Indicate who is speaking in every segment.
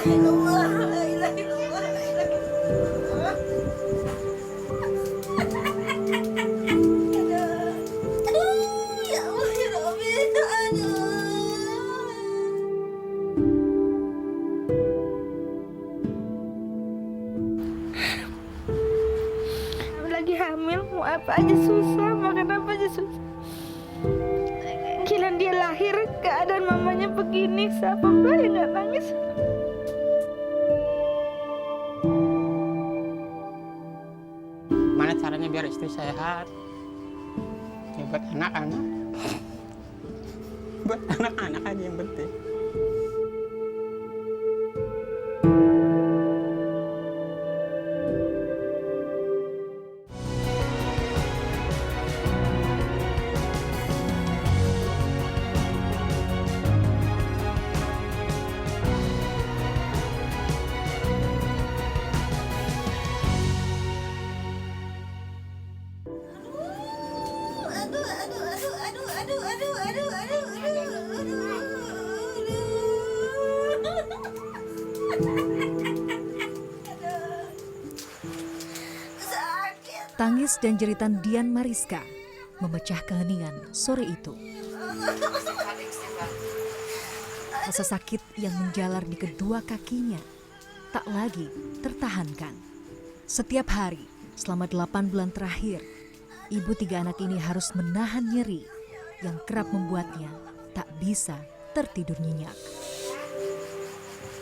Speaker 1: illallah, la ilaha illallah, la ilaha illallah. Aduh, ya Allah, ya Rabbi, aduh. Lagi hamil, mau apa aja susah, makan apa aja susah. Giliran dia lahir, keadaan mamanya begini, siapa mbak yang nggak nangis?
Speaker 2: Gimana caranya biar istri sehat? Ya buat anak-anak. Buat anak-anak aja yang penting.
Speaker 1: Aduh, aduh, aduh, aduh, aduh, aduh, aduh, aduh, aduh, aduh. Sakit.
Speaker 3: Tangis dan jeritan Dian Mariska memecah keheningan sore itu. Rasa sakit yang menjalar di kedua kakinya tak lagi tertahankan. Setiap hari selama 8 bulan terakhir, ibu 3 anak ini harus menahan nyeri yang kerap membuatnya tak bisa tertidur nyenyak.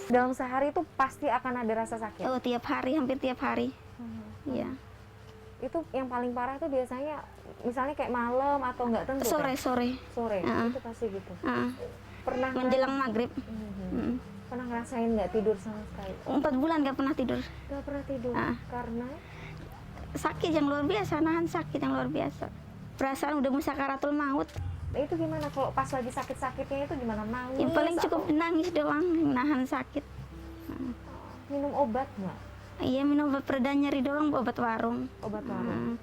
Speaker 4: Dalam sehari itu pasti akan ada rasa sakit.
Speaker 1: Oh, tiap hari, hampir tiap hari. Iya.
Speaker 4: Itu yang paling parah tuh biasanya misalnya kayak malam atau enggak tentu.
Speaker 1: Sore-sore.
Speaker 4: Sore.
Speaker 1: Heeh.
Speaker 4: Itu pasti gitu.
Speaker 1: Heeh.
Speaker 4: Pernah
Speaker 1: Menjelang maghrib.
Speaker 4: pernah ngerasain nggak tidur sama sekali?
Speaker 1: 4 bulan nggak pernah tidur.
Speaker 4: Nggak pernah tidur karena
Speaker 1: Sakit yang luar biasa, nahan sakit yang luar biasa. Perasaan udah mau sakaratul maut.
Speaker 4: itu gimana kalau pas lagi sakit-sakitnya itu gimana, nangis?
Speaker 1: Yang paling cukup
Speaker 4: atau
Speaker 1: nangis doang, nahan sakit.
Speaker 4: minum obat nggak?
Speaker 1: Iya, minum obat pereda nyeri doang, obat warung.
Speaker 4: Obat warung.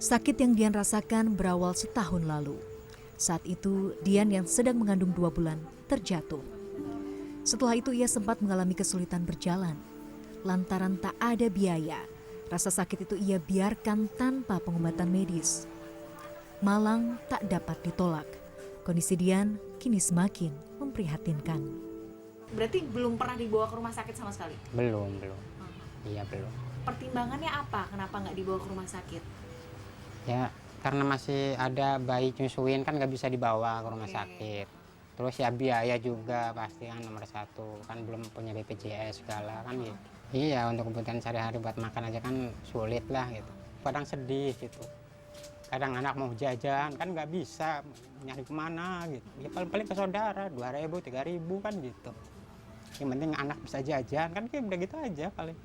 Speaker 3: Sakit yang Dian rasakan berawal setahun lalu. Saat itu Dian yang sedang mengandung 2 bulan terjatuh. Setelah itu ia sempat mengalami kesulitan berjalan. Lantaran tak ada biaya, rasa sakit itu ia biarkan tanpa pengobatan medis. Malang tak dapat ditolak. Kondisi Dian kini semakin memprihatinkan.
Speaker 5: Berarti belum pernah dibawa ke rumah sakit sama sekali?
Speaker 2: Belum. Iya belum.
Speaker 5: Pertimbangannya apa? Kenapa nggak dibawa ke rumah sakit?
Speaker 2: Ya karena masih ada bayi nyusuin kan nggak bisa dibawa ke rumah sakit. Terus ya biaya juga pasti kan nomor 1, kan belum punya BPJS segala kan gitu. Iya, untuk kebutuhan sehari-hari buat makan aja kan sulit lah gitu. Kadang sedih gitu. Kadang anak mau jajan kan nggak bisa, nyari kemana gitu. Ya paling-paling ke saudara 2.000, 3.000 kan gitu. Yang penting anak bisa jajan kan kayak udah gitu aja paling.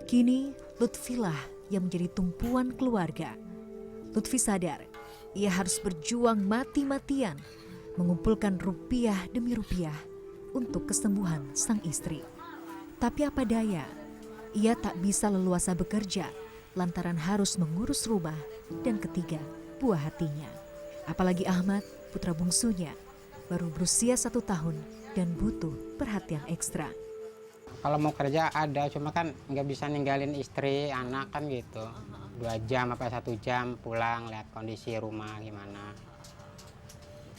Speaker 3: Kini Lutfilah yang menjadi tumpuan keluarga. Lutfi sadar ia harus berjuang mati-matian mengumpulkan rupiah demi rupiah untuk kesembuhan sang istri. Tapi apa daya, ia tak bisa leluasa bekerja lantaran harus mengurus rumah dan ketiga buah hatinya. Apalagi Ahmad, putra bungsunya, baru berusia 1 tahun dan butuh perhatian ekstra.
Speaker 2: Kalau mau kerja ada, cuma kan nggak bisa ninggalin istri, anak kan gitu. 2 jam apa 1 jam pulang, lihat kondisi rumah gimana.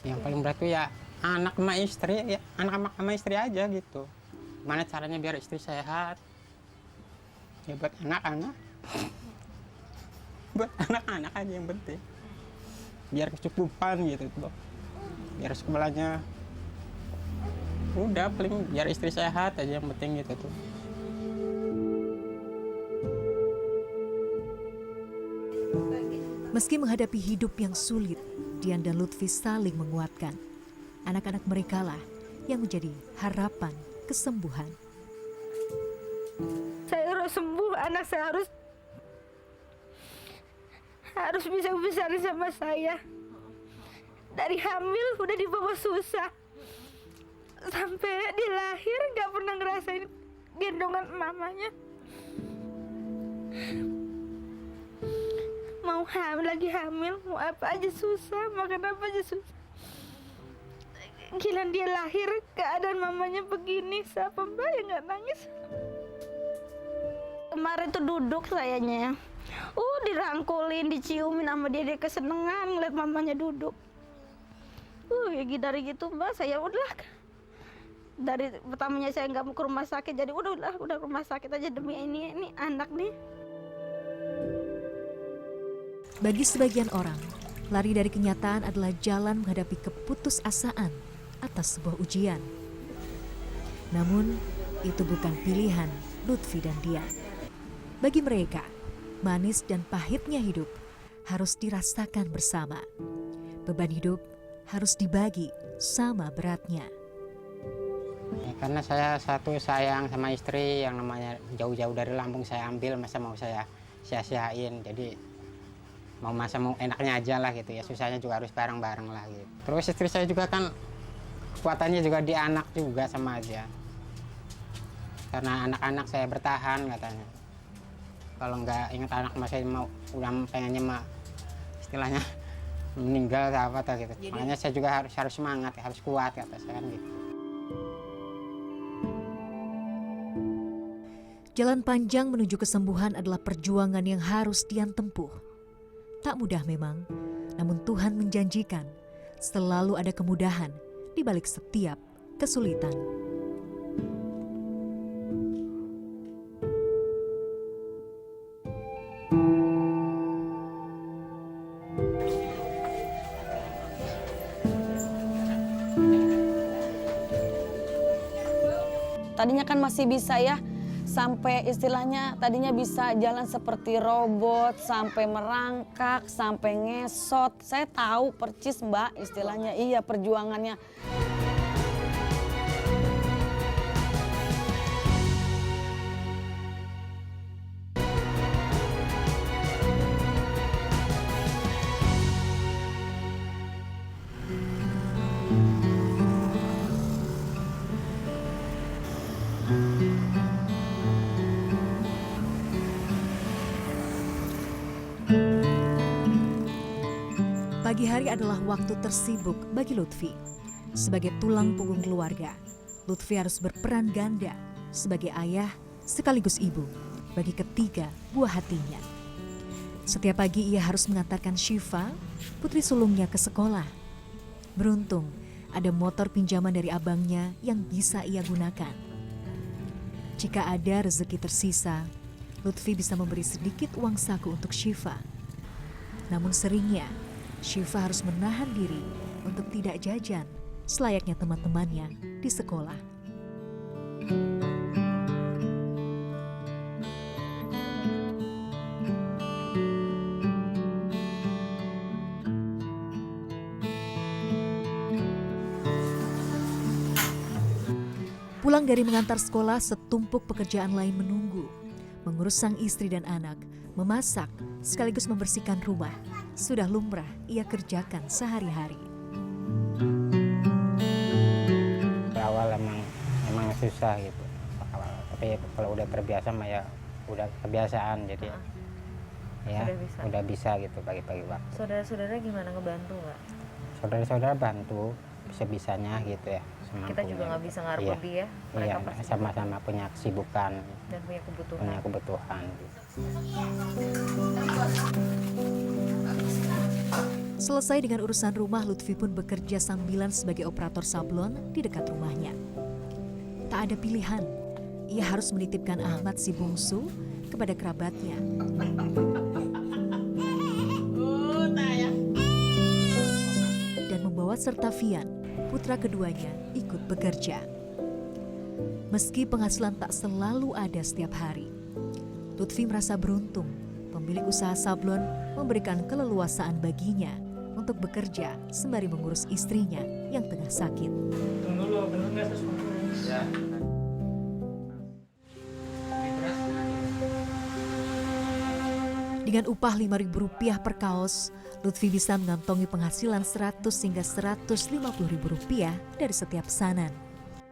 Speaker 2: Yang paling berat tuh ya anak sama istri, ya anak sama istri aja gitu. Gimana caranya biar istri sehat? Ya buat anak-anak. Buat anak-anak aja yang penting. Biar kecukupan gitu tuh. Biar sekolahnya udah paling biar istri sehat aja yang penting gitu tuh.
Speaker 3: Meski menghadapi hidup yang sulit, Dian dan Lutfi saling menguatkan. Anak-anak mereka lah yang menjadi harapan kesembuhan.
Speaker 1: Saya harus sembuh, anak saya harus bisa besarin sama saya. Dari hamil udah dibawa susah, sampai di lahir nggak pernah ngerasain gendongan mamanya. mau lagi hamil, mau apa aja susah, makan apa aja susah. Gila dia lahir keadaan mamanya begini, siapa mbak yang nggak nangis? Kemarin tuh duduk sayanya, dirangkulin, diciumin sama dia kesenengan ngeliat mamanya duduk. Ya dari gitu mbak, saya udah dari pertamanya saya nggak mau ke rumah sakit, jadi udah rumah sakit aja demi ini anak nih.
Speaker 3: Bagi sebagian orang, lari dari kenyataan adalah jalan menghadapi keputusasaan atas sebuah ujian. Namun, itu bukan pilihan Lutfi dan Dian. Bagi mereka, manis dan pahitnya hidup harus dirasakan bersama. Beban hidup harus dibagi sama beratnya.
Speaker 2: Ya, karena saya satu sayang sama istri, yang namanya jauh-jauh dari Lampung saya ambil, masa mau saya sia-siain. Jadi mau enaknya aja lah gitu ya, susahnya juga harus bareng-bareng lah gitu. Terus istri saya juga kan kekuatannya juga di anak juga sama aja. Karena anak-anak saya bertahan katanya. Kalau nggak ingat anak saya mau udah pengennya istilahnya meninggal apa gitu. Jadi, makanya saya juga harus semangat, harus kuat kata saya kan gitu.
Speaker 3: Jalan panjang menuju kesembuhan adalah perjuangan yang harus Dian tempuh. Tak mudah memang, namun Tuhan menjanjikan selalu ada kemudahan di balik setiap kesulitan.
Speaker 6: Tadinya kan masih bisa ya, sampai istilahnya tadinya bisa jalan seperti robot, sampai merangkak, sampai ngesot. Saya tahu percis Mbak istilahnya, iya perjuangannya.
Speaker 3: Pagi hari adalah waktu tersibuk bagi Lutfi. Sebagai tulang punggung keluarga, Lutfi harus berperan ganda sebagai ayah sekaligus ibu bagi ketiga buah hatinya. Setiap pagi ia harus mengantarkan Syifa, putri sulungnya, ke sekolah. Beruntung ada motor pinjaman dari abangnya yang bisa ia gunakan. Jika ada rezeki tersisa, Lutfi bisa memberi sedikit uang saku untuk Syifa. Namun seringnya Syifa harus menahan diri untuk tidak jajan selayaknya teman-temannya di sekolah. Pulang dari mengantar sekolah, setumpuk pekerjaan lain menunggu. Mengurus sang istri dan anak, memasak, sekaligus membersihkan rumah. Sudah lumrah ia kerjakan sehari-hari.
Speaker 2: Awal emang susah gitu. Tapi kalau udah terbiasa mah ya udah kebiasaan, jadi ya udah bisa gitu pagi-pagi waktu.
Speaker 4: Saudara-saudara gimana, ngebantu nggak?
Speaker 2: Saudara-saudara bantu bisa-bisanya gitu ya.
Speaker 4: Kita juga nggak bisa ngarep
Speaker 2: iya.
Speaker 4: lebih ya.
Speaker 2: Iya, sama-sama punya kesibukan
Speaker 4: Dan punya kebutuhan.
Speaker 2: punya kebutuhan.
Speaker 3: Selesai dengan urusan rumah, Lutfi pun bekerja sambilan sebagai operator sablon di dekat rumahnya. Tak ada pilihan, ia harus menitipkan Ahmad si bungsu kepada kerabatnya. Dan membawa serta Fian, putra keduanya, ikut bekerja. Meski penghasilan tak selalu ada setiap hari, Lutfi merasa beruntung pemilik usaha sablon memberikan keleluasaan baginya untuk bekerja sembari mengurus istrinya yang tengah sakit. Dengan upah Rp5.000 per kaos, Lutfi bisa mengantongi penghasilan Rp100 hingga Rp150.000 dari setiap pesanan.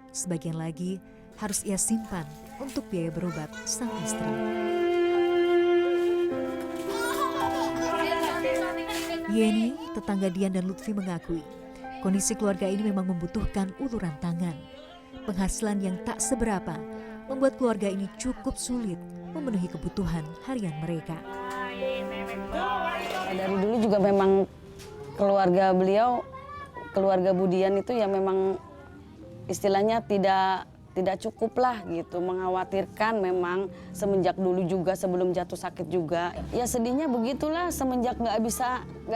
Speaker 3: Sebagian lagi harus ia simpan untuk biaya berobat sang istri. Yeni, tetangga Dian dan Lutfi mengakui, kondisi keluarga ini memang membutuhkan uluran tangan. Penghasilan yang tak seberapa membuat keluarga ini cukup sulit memenuhi kebutuhan harian mereka.
Speaker 6: Dari dulu juga memang keluarga beliau, keluarga Budian itu ya memang istilahnya tidak cukup lah gitu, mengkhawatirkan memang semenjak dulu juga sebelum jatuh sakit juga. Ya sedihnya begitulah semenjak nggak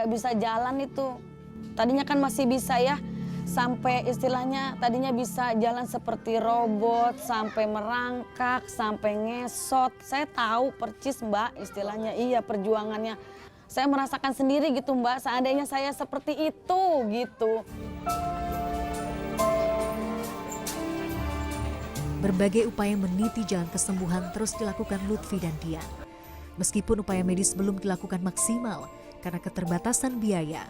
Speaker 6: bisa jalan itu. Tadinya kan masih bisa ya, sampai istilahnya tadinya bisa jalan seperti robot, sampai merangkak, sampai ngesot. Saya tahu percis Mbak istilahnya, iya perjuangannya. Saya merasakan sendiri gitu Mbak, seandainya saya seperti itu gitu.
Speaker 3: Berbagai upaya meniti jalan kesembuhan terus dilakukan Lutfi dan Dian. Meskipun upaya medis belum dilakukan maksimal karena keterbatasan biaya,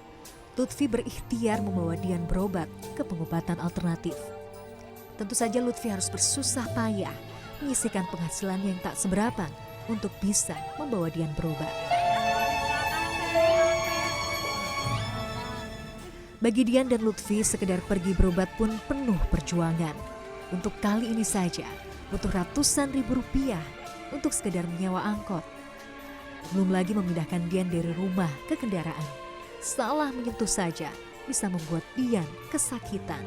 Speaker 3: Lutfi berikhtiar membawa Dian berobat ke pengobatan alternatif. Tentu saja Lutfi harus bersusah payah menyisihkan penghasilan yang tak seberapa untuk bisa membawa Dian berobat. Bagi Dian dan Lutfi, sekedar pergi berobat pun penuh perjuangan. Untuk kali ini saja butuh ratusan ribu rupiah untuk sekedar menyewa angkot. Belum lagi memindahkan Dian dari rumah ke kendaraan. Salah menyentuh saja bisa membuat Dian kesakitan.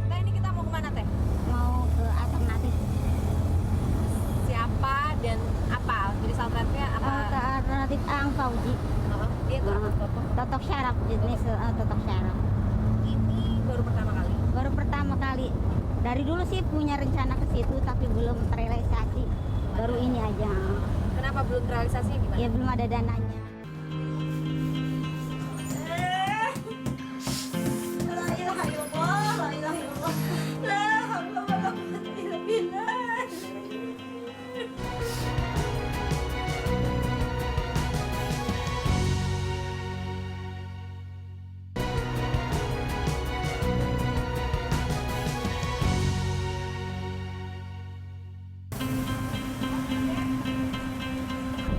Speaker 4: Teh, ini kita mau kemana Teh?
Speaker 1: Mau ke alternatif.
Speaker 4: Siapa dan apa? Jadi alternatifnya apa?
Speaker 1: Ke alternatif Fauji.
Speaker 4: Dia tuh apa?
Speaker 1: Totok syaraf, jenis totok syaraf.
Speaker 4: Ini baru pertama kali.
Speaker 1: Baru pertama kali. Dari dulu sih punya rencana ke situ tapi belum terrealisasi. Baru ini aja.
Speaker 4: Kenapa belum terrealisasi gimana?
Speaker 1: Ya belum ada dananya.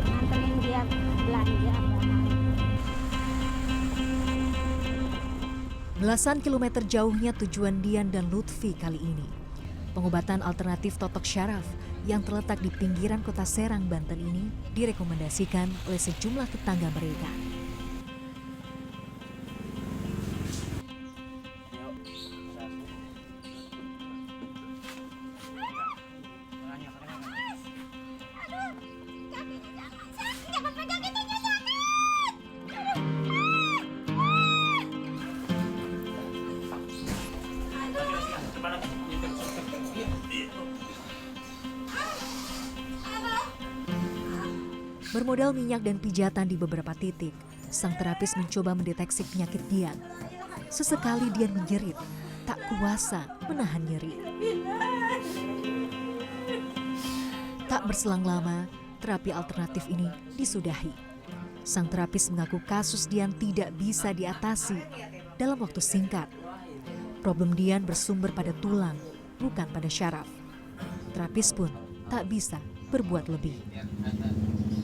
Speaker 1: Nganterin dia belanja.
Speaker 3: Belasan kilometer jauhnya tujuan Dian dan Lutfi kali ini. Pengobatan alternatif totok syaraf yang terletak di pinggiran kota Serang, Banten ini direkomendasikan oleh sejumlah tetangga mereka. Bermodal minyak dan pijatan di beberapa titik, sang terapis mencoba mendeteksi penyakit Dian. Sesekali Dian menjerit, tak kuasa menahan nyeri. Tak berselang lama, terapi alternatif ini disudahi. Sang terapis mengaku kasus Dian tidak bisa diatasi dalam waktu singkat. Problem Dian bersumber pada tulang, bukan pada syaraf. Terapis pun tak bisa berbuat lebih.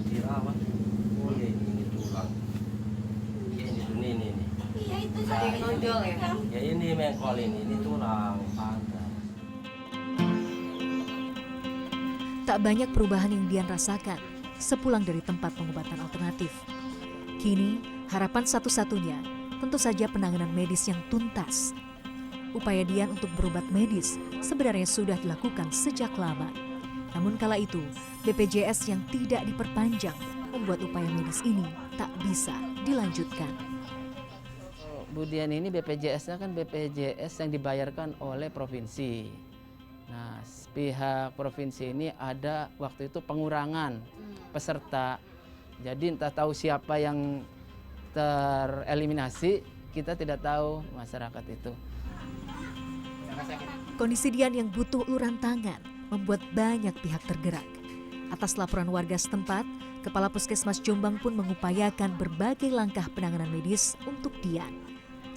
Speaker 7: Dirawat, oh ya ini tulang, ini.
Speaker 4: Ada yang nonjol ya?
Speaker 7: Ya ini mengkol ini tulang pagar.
Speaker 3: Tak banyak perubahan yang Dian rasakan sepulang dari tempat pengobatan alternatif. Kini, harapan satu-satunya tentu saja penanganan medis yang tuntas. Upaya Dian untuk berobat medis sebenarnya sudah dilakukan sejak lama. Namun kala itu, BPJS yang tidak diperpanjang membuat upaya medis ini tak bisa dilanjutkan.
Speaker 8: Budian ini BPJS-nya kan BPJS yang dibayarkan oleh provinsi. Nah, pihak provinsi ini ada waktu itu pengurangan peserta. Jadi entah tahu siapa yang tereliminasi, kita tidak tahu masyarakat itu.
Speaker 3: Kondisi Dian yang butuh uluran tangan membuat banyak pihak tergerak. Atas laporan warga setempat, Kepala Puskesmas Jombang pun mengupayakan berbagai langkah penanganan medis untuk Dian.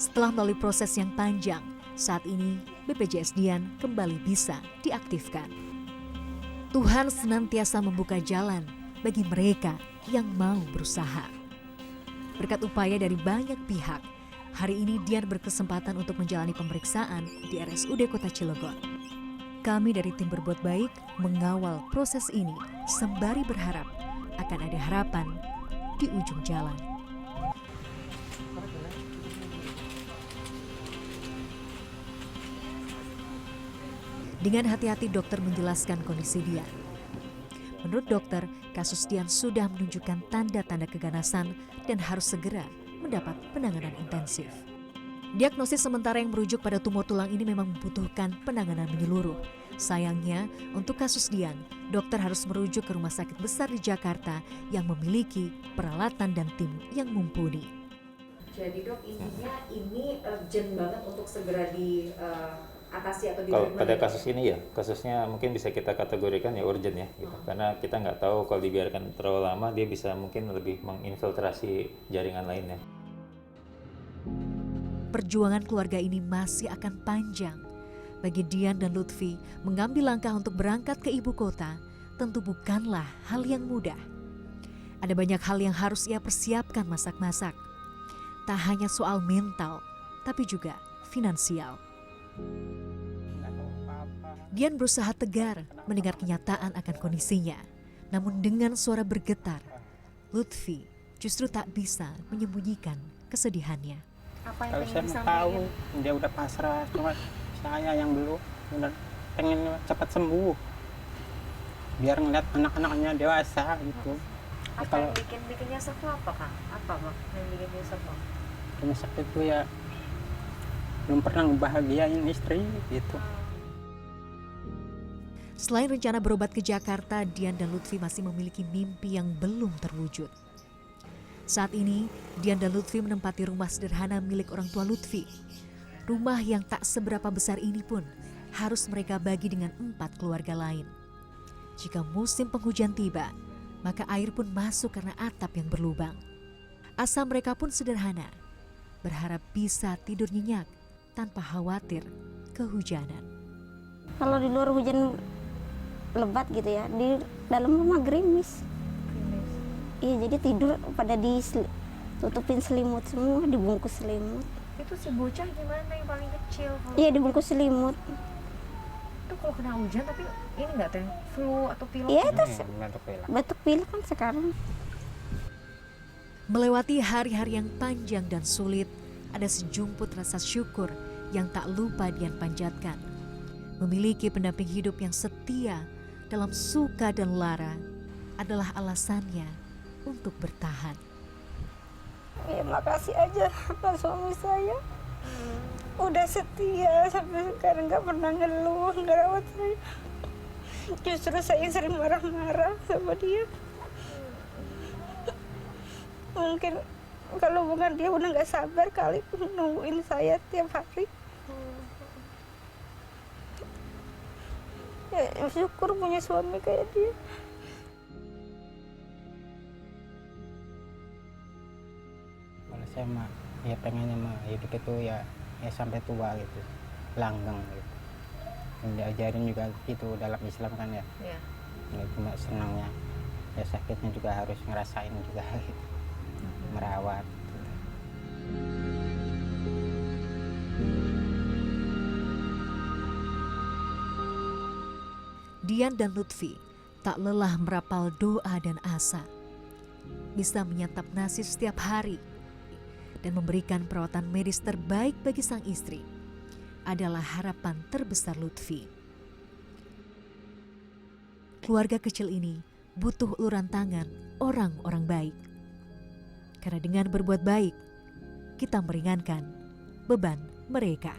Speaker 3: Setelah melalui proses yang panjang, saat ini BPJS Dian kembali bisa diaktifkan. Tuhan senantiasa membuka jalan bagi mereka yang mau berusaha. Berkat upaya dari banyak pihak, hari ini Dian berkesempatan untuk menjalani pemeriksaan di RSUD Kota Cilegon. Kami dari tim Berbuat Baik mengawal proses ini sembari berharap akan ada harapan di ujung jalan. Dengan hati-hati dokter menjelaskan kondisi Dian. Menurut dokter, kasus Dian sudah menunjukkan tanda-tanda keganasan dan harus segera mendapat penanganan intensif. Diagnosis sementara yang merujuk pada tumor tulang ini memang membutuhkan penanganan menyeluruh. Sayangnya, untuk kasus Dian, dokter harus merujuk ke rumah sakit besar di Jakarta yang memiliki peralatan dan tim yang mumpuni.
Speaker 9: Jadi dok, intinya ini urgent banget untuk segera diatasi atau
Speaker 10: kalau pada kasus ini ya, kasusnya mungkin bisa kita kategorikan ya urgent ya, gitu. Karena kita nggak tahu kalau dibiarkan terlalu lama dia bisa mungkin lebih menginfiltrasi jaringan lainnya.
Speaker 3: Perjuangan keluarga ini masih akan panjang. Bagi Dian dan Lutfi, mengambil langkah untuk berangkat ke ibu kota tentu bukanlah hal yang mudah. Ada banyak hal yang harus ia persiapkan masak-masak. Tak hanya soal mental, tapi juga finansial. Dian berusaha tegar mendengar kenyataan akan kondisinya. Namun dengan suara bergetar, Lutfi justru tak bisa menyembunyikan kesedihannya.
Speaker 4: Apa yang
Speaker 2: Kalau
Speaker 4: pengen
Speaker 2: saya mau
Speaker 4: disampaikan?
Speaker 2: tahu dia udah pasrah, cuma saya yang belum, benar pengen cepat sembuh biar ngeliat anak-anaknya dewasa gitu.
Speaker 4: Apa
Speaker 2: Kalau
Speaker 4: yang bikin nyesek tuh apa Kang? Apa Bang yang bikin nyesek Bang?
Speaker 2: nyesek itu ya belum pernah ngebahagiain istri gitu.
Speaker 3: Selain rencana berobat ke Jakarta, Dian dan Lutfi masih memiliki mimpi yang belum terwujud. Saat ini, Dian dan Lutfi menempati rumah sederhana milik orang tua Lutfi. Rumah yang tak seberapa besar ini pun harus mereka bagi dengan 4 keluarga lain. Jika musim penghujan tiba, maka air pun masuk karena atap yang berlubang. Asa mereka pun sederhana, berharap bisa tidur nyenyak tanpa khawatir kehujanan.
Speaker 1: Kalau di luar hujan lebat gitu ya, di dalam rumah gerimis. Iya, jadi tidur pada ditutupin selimut semua, dibungkus selimut.
Speaker 4: Itu si bocah gimana yang paling kecil?
Speaker 1: Iya, dibungkus selimut.
Speaker 4: Itu kalau kena hujan tapi ini nggak teh flu atau pilek?
Speaker 1: Iya, itu
Speaker 2: Batuk pilek.
Speaker 1: batuk pilek kan sekarang.
Speaker 3: Melewati hari-hari yang panjang dan sulit, ada sejumput rasa syukur yang tak lupa Dian panjatkan. Memiliki pendamping hidup yang setia dalam suka dan lara adalah alasannya untuk bertahan.
Speaker 1: Ya makasih aja sama suami saya. Udah setia sampai sekarang, nggak pernah ngeluh, nggak rawat saya. Justru saya sering marah-marah sama dia. Mungkin kalau bukan dia udah nggak sabar kali nungguin saya tiap hari. Ya, syukur punya suami kayak dia.
Speaker 2: Kalau saya mah ya pengennya mah hidup itu ya sampai tua gitu, langgeng gitu. Yang diajarin juga gitu dalam Islam kan ya.
Speaker 4: Iya.
Speaker 2: Nggak cuma senangnya, ya sakitnya juga harus ngerasain juga gitu. Merawat.
Speaker 3: Dian dan Lutfi tak lelah merapal doa dan asa. Bisa menyantap nasi setiap hari dan memberikan perawatan medis terbaik bagi sang istri adalah harapan terbesar Lutfi. Keluarga kecil ini butuh uluran tangan orang-orang baik. Karena dengan berbuat baik, kita meringankan beban mereka.